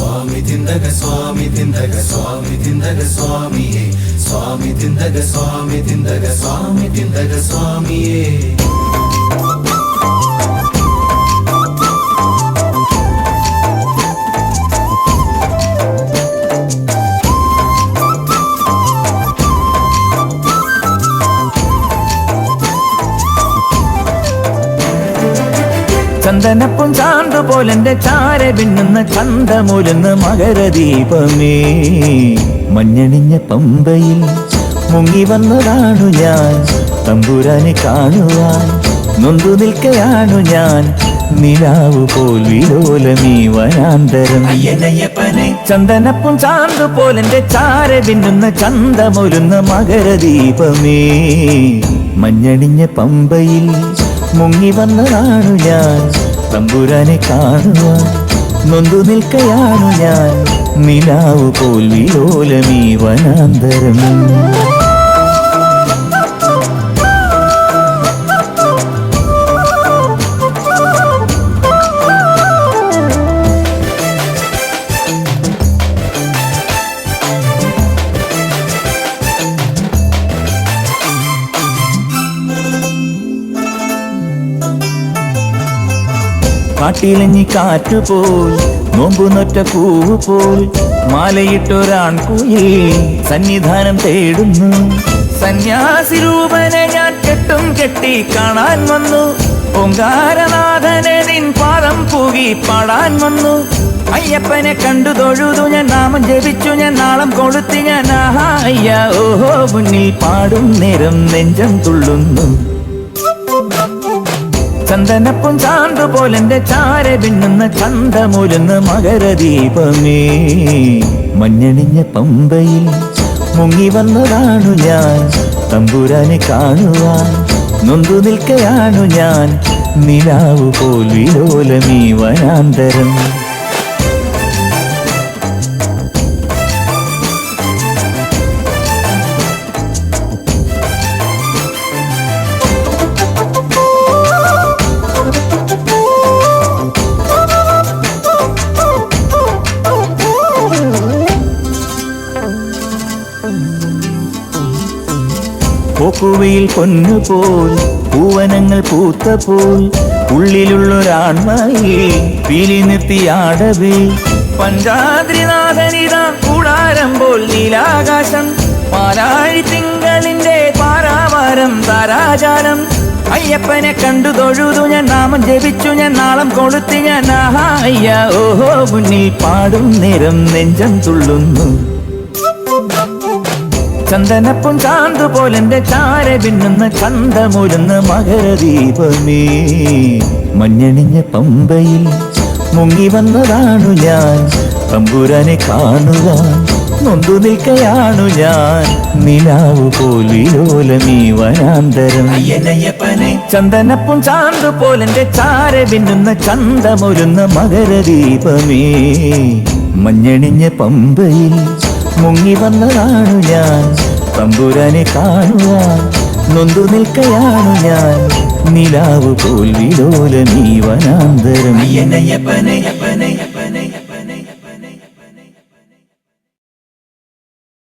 സ്വാമി തിന്തക സ്വാമി തിന്തക സ്വാമി തിന്തക സ്വാമിയേ സ്വാമി തിന്തക സ്വാമി തിന്തക സ്വാമി തിന്തക സ്വാമിയേ. ചന്ദനപ്പും ചാന്തുപോലെന്റെ ചാര പിന്നുന്ന ചന്തമൂലുന്ന മകരദീപമേ, മഞ്ഞണിഞ്ഞ പമ്പയിൽ മുങ്ങി വന്നതാണു ഞാൻ, തമ്പുരാനെ കാണുവാൻ നൊന്തു നിൽക്കയാണു ഞാൻ, നിലാവു പോൽ വിലോലമീ വനാന്തരം. ചന്ദനപ്പും ചാന്തുപോലെന്റെ ചാര പിന്നുന്ന ചന്തമൂലുന്ന മകരദീപമേ, മഞ്ഞണിഞ്ഞ പമ്പയിൽ മുങ്ങി വന്നതാണു ഞാൻ, തമ്പുരാനെ കാണുവാൻ നൊന്തു നിൽക്കയാണു ഞാൻ, നിലാവു പോൽ വിലോലമീ വനാന്തരം. കാട്ടിലഞ്ഞി കാറ്റുപോൽ നോമ്പുനൊറ്റ പൂവ് പോൽ മാലയിട്ടൊരാൺകുയിൽ സന്നിധാനം തേടുന്നു. സന്യാസി രൂപനെ ഞാൻ കെട്ടും കെട്ടി കാണാൻ വന്നു, ഓങ്കാരനാഥനെ നിൻ പാദം പൂകി പാടാൻ വന്നു. അയ്യപ്പനെ കണ്ടു തൊഴുതു ഞാൻ, നാമം ജപിച്ചു ഞാൻ, നാളം കൊളുത്തി ഞാൻ, ആഹാ അയ്യ ഓഹോ മുന്നിൽ പാടും നേരം നെഞ്ചം തുള്ളുന്നു. ചന്ദനപ്പും ചാന്തുപോലെന്റെ ചാര പിന്നുന്ന ചന്തമൂലുന്ന മകരദീപമേ, മഞ്ഞണിഞ്ഞ പമ്പയിൽ മുങ്ങി വന്നതാണു ഞാൻ, തമ്പുരാനെ കാണുവാൻ നൊന്തു നിൽക്കയാണു ഞാൻ, നിലാവു പോൽ വിലോലമീ വനാന്തരം. പോക്കുവയിൽ പൊന്നുപോൽ പൂവനങ്ങൾ പൂത്തപോൽ ഉള്ളിലുള്ളൊരാൺമയിൽ പീലി നിർത്തിയാടവേ, പഞ്ചാദ്രിനാഥനിതാ കൂടാരം പോൽ നീലാകാശം, പാലാഴി തിങ്കളിന്റെ പാരാവാരം താരാജാലം. അയ്യപ്പനെ കണ്ടു തൊഴുതു ഞാൻ, നാമം ജപിച്ചു ഞാൻ, നാളം കൊളുത്തി ഞാൻ, ആഹാ അയ്യ ഓഹോ മുന്നിൽ പാടും നേരം നെഞ്ചം തുള്ളുന്നു. ചന്ദനപ്പും ചാന്തുപോലെന്റെ ചാര പിന്നുന്ന ചന്തമൂലുന്ന മകരദീപമേ, മഞ്ഞണിഞ്ഞ പമ്പയിൽ മുങ്ങി വന്നതാണു ഞാൻ, തമ്പുരാനെ കാണുവാൻ നൊന്തു നിൽക്കയാണു ഞാൻ, നിലാവു പോൽ വിലോലമീ വനാന്തരം. ചന്ദനപ്പും ചാന്തുപോലെന്റെ ചാര പിന്നുന്ന ചന്തമൂലുന്ന മകരദീപമേ, മഞ്ഞണിഞ്ഞ പമ്പയിൽ മുങ്ങി വന്നതാണു ഞാൻ, തമ്പുരാനെ കാണുവാൻ നൊന്തു നിൽക്കയാണു ഞാൻ, നിലാവു പോൽ വിലോലമീ വനാന്തരം.